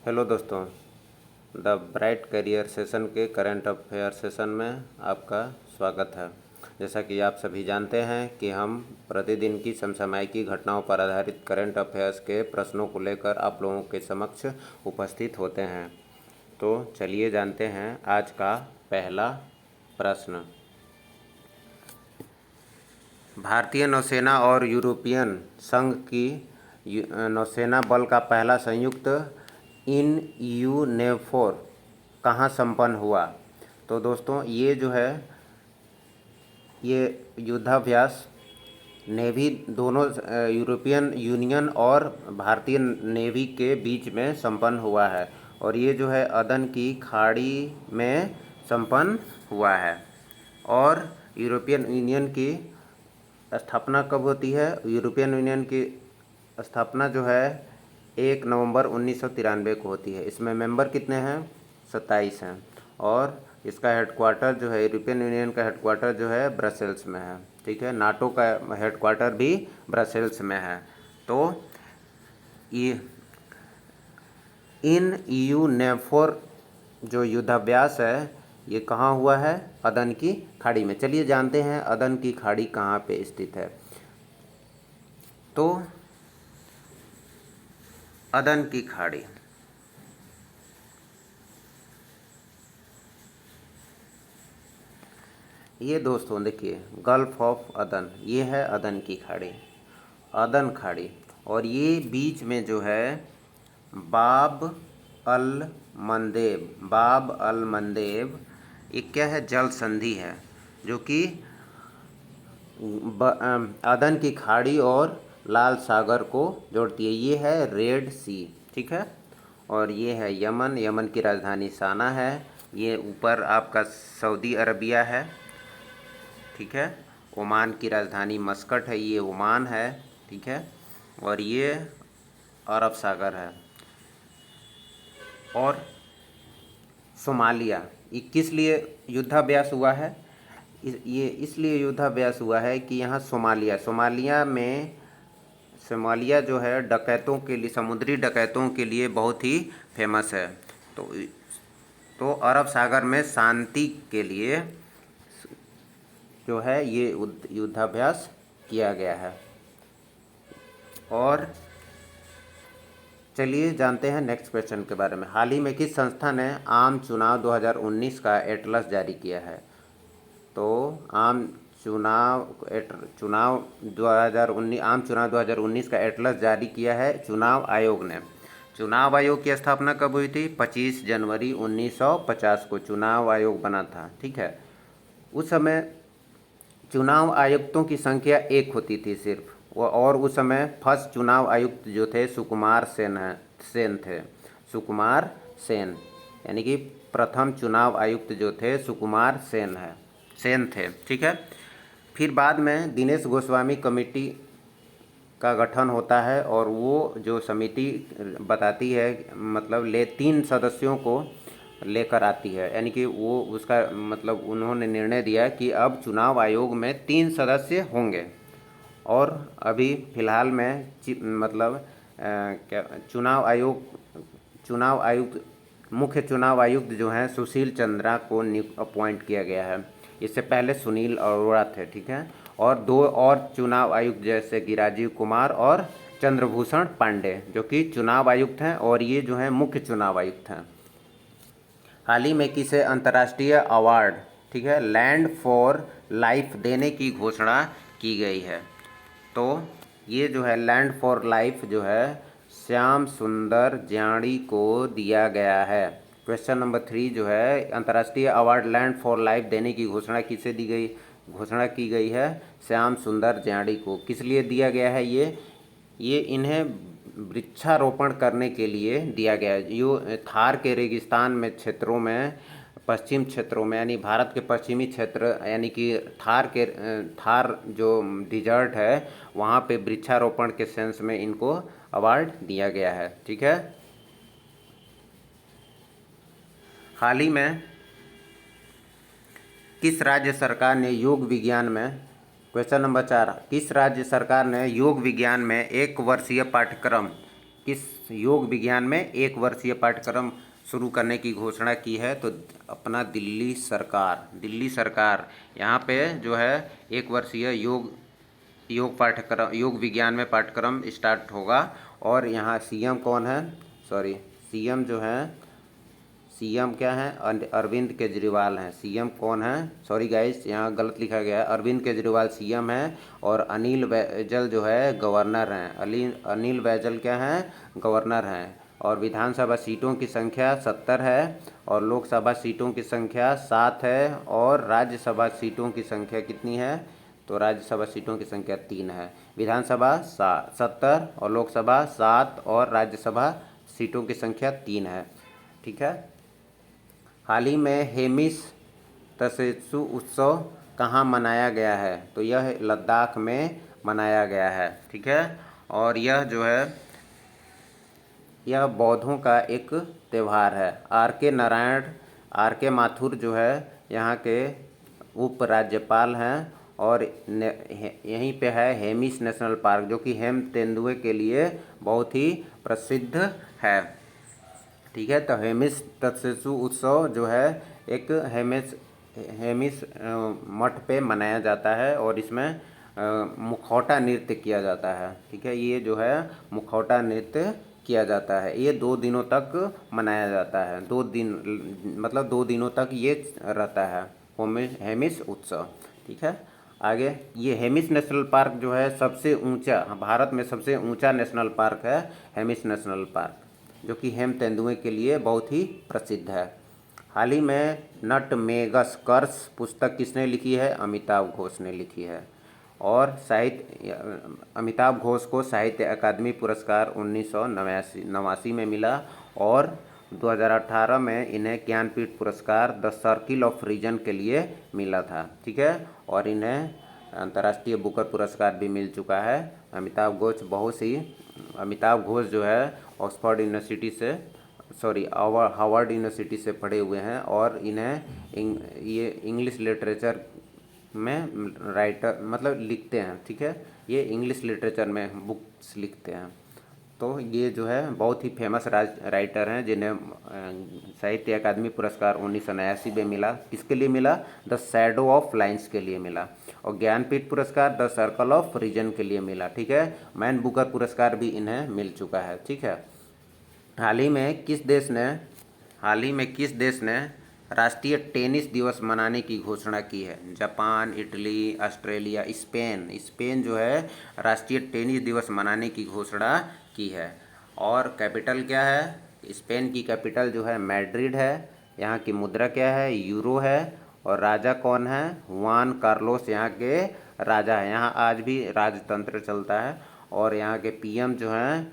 Hello दोस्तों, the bright career session के current affair session में आपका स्वागत है। जैसा कि आप सभी जानते हैं कि हम प्रतिदिन की समसामयिक घटनाओं पर आधारित करंट अफेयर्स के प्रश्नों को लेकर आप लोगों के समक्ष उपस्थित होते हैं। तो चलिए जानते हैं आज का पहला प्रश्न। भारतीय नौसेना और यूरोपियन संघ की नौसेना बल का पहला संयुक्त इन यूनेफोर कहाँ संपन्न हुआ? तो दोस्तों ये जो है ये युद्धाभ्यास नेवी दोनों यूरोपियन यूनियन और भारतीय नेवी के बीच में संपन्न हुआ है और ये जो है अदन की खाड़ी में संपन्न हुआ है। और यूरोपियन यूनियन की स्थापना कब होती है? यूरोपियन यूनियन की स्थापना जो है 1 नवंबर 1993 को होती है। इसमें मेंबर कितने हैं? 27 हैं। और इसका हेडक्वार्टर जो है यूरोपियन यूनियन का हेडक्वार्टर जो है ब्रसेल्स में है। ठीक है, नाटो का हेडक्वार्टर भी ब्रसेल्स में है। तो ये इन यूनेफोर जो युद्धाभ्यास है ये कहाँ हुआ है? अदन की खाड़ी में। चलिए जानते हैं अदन की खाड़ी कहाँ पे स्थित है। तो अदन की खाड़ी ये दोस्तों देखिए गल्फ ऑफ अदन, ये है अदन की खाड़ी, अदन खाड़ी। और ये बीच में जो है बाब अल मंदेब एक क्या है? जल संधि है जो कि अदन की खाड़ी और लाल सागर को जोड़ती है। ये है रेड सी। ठीक है, और ये है यमन की राजधानी साना है। ये ऊपर आपका सऊदी अरबिया है। ठीक है, ओमान की राजधानी मस्कट है, ये ओमान है। ठीक है, और ये अरब सागर है। और सोमालिया ये किस लिए युद्धाभ्यास हुआ है? ये इसलिए युद्धाभ्यास हुआ है कि यहाँ सोमालिया जो है डकैतों के लिए, समुद्री डकैतों के लिए बहुत ही फेमस है। तो अरब सागर में शांति के लिए जो है ये युद्धाभ्यास किया गया है। और चलिए जानते हैं नेक्स्ट क्वेश्चन के बारे में। हाल ही में किस संस्था ने आम चुनाव 2019 का एटलस जारी किया है? तो आम चुनाव 2019 का एटलस जारी किया है चुनाव आयोग ने। चुनाव आयोग की स्थापना कब हुई थी? 25 जनवरी 1950 को चुनाव आयोग बना था। ठीक है, उस समय चुनाव आयुक्तों की संख्या 1 होती थी सिर्फ। और उस समय फर्स्ट चुनाव आयुक्त जो थे सुकुमार सेन थे। सुकुमार सेन यानी कि प्रथम चुनाव आयुक्त जो थे सुकुमार सेन थे। ठीक है, फिर बाद में दिनेश गोस्वामी कमेटी का गठन होता है और वो जो समिति बताती है मतलब 3 सदस्यों को लेकर आती है। यानी कि वो उसका मतलब उन्होंने निर्णय दिया कि अब चुनाव आयोग में 3 सदस्य होंगे। और अभी फ़िलहाल में क्या मुख्य चुनाव आयुक्त जो हैं सुशील चंद्रा को अपॉइंट किया गया है। इससे पहले सुनील अरोड़ा थे। ठीक है, और 2 और चुनाव आयुक्त जैसे कि राजीव कुमार और चंद्रभूषण पांडे जो कि चुनाव आयुक्त हैं और ये जो हैं मुख्य चुनाव आयुक्त हैं। हाल ही में किसे अंतर्राष्ट्रीय अवार्ड, ठीक है, लैंड फॉर लाइफ देने की घोषणा की गई है? तो ये जो है लैंड फॉर लाइफ जो है श्याम सुंदर ज्ञाणी को दिया गया है। क्वेश्चन नंबर 3 जो है अंतर्राष्ट्रीय अवार्ड लैंड फॉर लाइफ देने की घोषणा किसे दी गई? घोषणा की गई है श्याम सुंदर ज्ञाणी को। किस लिए दिया गया है? ये इन्हें वृक्षारोपण करने के लिए दिया गया है। यो थार के रेगिस्तान में क्षेत्रों में, पश्चिम क्षेत्रों में यानी भारत के पश्चिमी क्षेत्र यानी कि थार जो डिजर्ट है वहाँ पे वृक्षारोपण के सेंस में इनको अवार्ड दिया गया है। ठीक है, हाल ही में किस राज्य सरकार ने योग विज्ञान में, क्वेश्चन नंबर 4, किस राज्य सरकार ने योग विज्ञान में 1 वर्षीय पाठ्यक्रम किस योग विज्ञान में 1 वर्षीय पाठ्यक्रम शुरू करने की घोषणा की है? तो अपना दिल्ली सरकार यहाँ पे जो है 1 वर्षीय योग विज्ञान में पाठ्यक्रम स्टार्ट होगा। और यहाँ सीएम कौन है? सॉरी, सीएम जो है, सीएम क्या है? अरविंद केजरीवाल हैं। सीएम कौन है? सॉरी गाइस, यहाँ गलत लिखा गया है। अरविंद केजरीवाल सीएम हैं और अनिल बैजल जो है गवर्नर हैं। अनिल बैजल क्या हैं? गवर्नर हैं। और विधानसभा सीटों की संख्या 70 है और लोकसभा सीटों की संख्या 7 है और राज्यसभा सीटों की संख्या कितनी है? तो राज्यसभा सीटों की संख्या 3 है। विधानसभा 70 और लोकसभा 7 और राज्यसभा सीटों की संख्या 3 है। ठीक है। हाल ही में हेमिस तसेत्सु उत्सव कहाँ मनाया गया है? तो यह लद्दाख में मनाया गया है। ठीक है। और यह जो है, यह बौद्धों का एक त्यौहार है। आर के माथुर जो है यहाँ के उपराज्यपाल हैं और यहीं पे है हेमिस नेशनल पार्क, जो कि हेम तेंदुए के लिए बहुत ही प्रसिद्ध है। ठीक है। तो हेमिस तत्सेसु उत्सव जो है एक हेमिस मठ पे मनाया जाता है और इसमें मुखौटा नृत्य किया जाता है। ठीक है। ये जो है मुखौटा नृत्य किया जाता है। ये 2 दिनों तक मनाया जाता है। 2 दिन मतलब 2 दिनों तक ये रहता है हेमिस उत्सव। ठीक है। आगे, ये हेमिस नेशनल पार्क जो है सबसे ऊंचा, भारत में सबसे ऊंचा नेशनल पार्क है हेमिस नेशनल पार्क, जो कि हेम तेंदुए के लिए बहुत ही प्रसिद्ध है। हाल ही में नटमेगस्कर्स पुस्तक किसने लिखी है? अमिताभ घोष ने लिखी है। और अमिताभ घोष को साहित्य अकादमी पुरस्कार 1989 में मिला और 2018 में इन्हें ज्ञानपीठ पुरस्कार द सर्किल ऑफ रीजन के लिए मिला था। ठीक है। और इन्हें अंतर्राष्ट्रीय बुकर पुरस्कार भी मिल चुका है। अमिताभ घोष जो है ऑक्सफोर्ड यूनिवर्सिटी से, सॉरी हार्वर्ड यूनिवर्सिटी से पढ़े हुए हैं और इन्हें ये इंग्लिश लिटरेचर में राइटर मतलब लिखते हैं। ठीक है। ये इंग्लिश लिटरेचर में बुक्स लिखते हैं। तो ये जो है बहुत ही फेमस राइटर हैं जिन्हें साहित्य अकादमी पुरस्कार 1989 में मिला। किसके लिए मिला? द शैडो ऑफ लाइन्स के लिए मिला। और ज्ञानपीठ पुरस्कार द सर्कल ऑफ रीजन के लिए मिला। ठीक है। मैन बुकर पुरस्कार भी इन्हें मिल चुका है। ठीक है। हाल ही में किस देश ने राष्ट्रीय टेनिस दिवस मनाने की घोषणा की है? जापान, इटली, ऑस्ट्रेलिया, स्पेन जो है राष्ट्रीय टेनिस दिवस मनाने की घोषणा की है। और कैपिटल क्या है? स्पेन की कैपिटल जो है मैड्रिड है। यहाँ की मुद्रा क्या है? यूरो है। और राजा कौन है? हुआन कार्लोस यहाँ के राजा है। यहाँ आज भी राजतंत्र चलता है। और यहाँ के पीएम जो हैं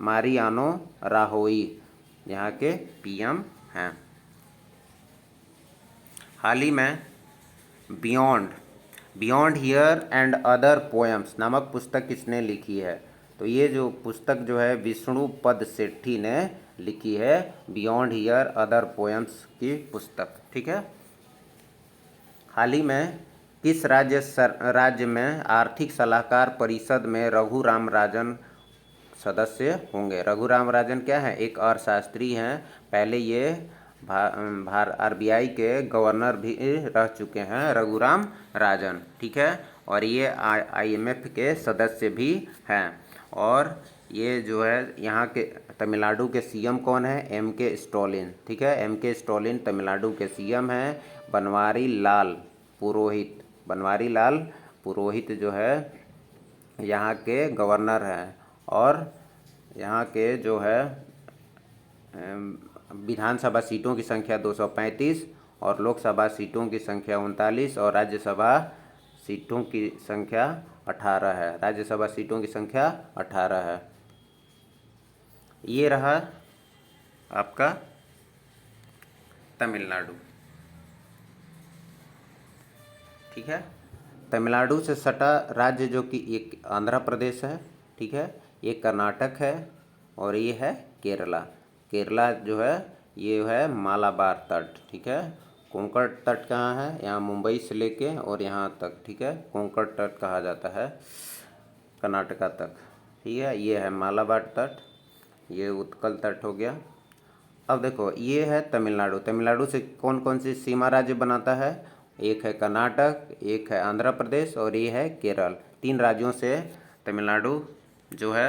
मारियानो राहोई यहाँ के पीएम हैं। हाल ही में beyond here and other poems नामक पुस्तक किसने लिखी है? तो ये जो पुस्तक जो है विष्णुपद सेठी ने लिखी है, बियॉन्ड हियर अदर पोएम्स की पुस्तक। ठीक है। हाल ही में किस राज्य में आर्थिक सलाहकार परिषद में रघुराम राजन सदस्य होंगे? रघुराम राजन क्या है? एक अर्थशास्त्री हैं। पहले ये आरबीआई के गवर्नर भी रह चुके हैं, रघुराम राजन। ठीक है। और ये आईएमएफ के सदस्य भी हैं। और ये जो है यहाँ के तमिलनाडु के सीएम कौन है? एम.के. स्टालिन। ठीक है। एम.के. स्टालिन तमिलनाडु के सीएम हैं। बनवारी लाल पुरोहित जो है यहाँ के गवर्नर हैं। और यहाँ के जो है विधानसभा सीटों की संख्या 235 और लोकसभा सीटों की संख्या 39 और राज्यसभा सीटों की संख्या 18 है। राज्यसभा सीटों की संख्या 18 है। ये रहा आपका तमिलनाडु। ठीक है। तमिलनाडु से सटा राज्य जो कि एक आंध्र प्रदेश है। ठीक है। ये कर्नाटक है और ये है केरला जो है ये है मालाबार तट। ठीक है। कोंकण तट कहाँ है? यहाँ मुंबई से लेके और यहाँ तक। ठीक है। कोंकण तट कहा जाता है कर्नाटका तक। ठीक है, ये है मालाबार तट, ये उत्कल तट हो गया। अब देखो ये है तमिलनाडु। तमिलनाडु से कौन कौन सी सीमा राज्य बनाता है? एक है कर्नाटक, एक है आंध्र प्रदेश और ये है केरल। 3 राज्यों से तमिलनाडु जो है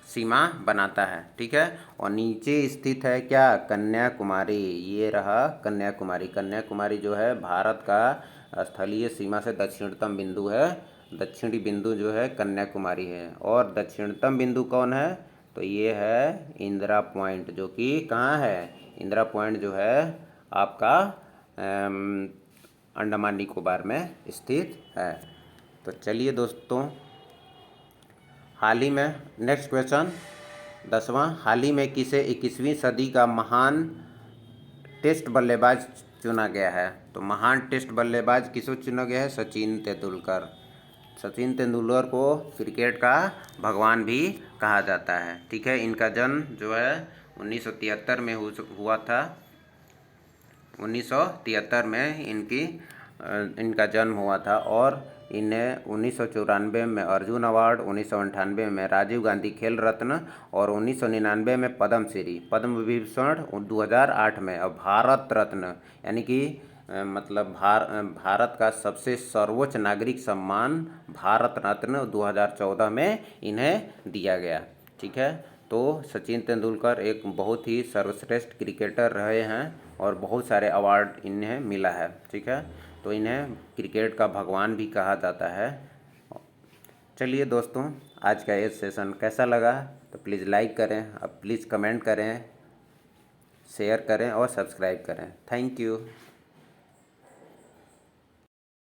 सीमा बनाता है, ठीक है। और नीचे स्थित है क्या? कन्याकुमारी। ये रहा कन्याकुमारी। कन्याकुमारी जो है भारत का स्थलीय सीमा से दक्षिणतम बिंदु है। दक्षिणी बिंदु जो है कन्याकुमारी है। और दक्षिणतम बिंदु कौन है? तो ये है इंदिरा पॉइंट, जो कि कहाँ है? इंदिरा पॉइंट जो है आपका अंडमान निकोबार में स्थित है। तो चलिए दोस्तों, हाल ही में नेक्स्ट क्वेश्चन 10वां, हाल ही में किसे 21वीं सदी का महान टेस्ट बल्लेबाज चुना गया है? तो महान टेस्ट बल्लेबाज किसको चुना गया है? सचिन तेंदुलकर। सचिन तेंदुलकर को क्रिकेट का भगवान भी कहा जाता है, ठीक है। इनका जन्म जो है 1973 में हुआ था। 1973 में इनका जन्म हुआ था। और इन्हें 1994 में अर्जुन अवार्ड, 1998 में राजीव गांधी खेल रत्न और 1999 में पद्म श्री, पद्म विभूषण 2008 में और भारत रत्न यानी कि मतलब भारत का सबसे सर्वोच्च नागरिक सम्मान भारत रत्न 2014 में इन्हें दिया गया, ठीक है। तो सचिन तेंदुलकर एक बहुत ही सर्वश्रेष्ठ क्रिकेटर रहे हैं और बहुत सारे अवार्ड इन्हें मिला है, ठीक है। तो इन्हें क्रिकेट का भगवान भी कहा जाता है। चलिए दोस्तों, आज का ये सेशन कैसा लगा? तो प्लीज़ लाइक करें, अब प्लीज़ कमेंट करें, शेयर करें और सब्सक्राइब करें। Thank you.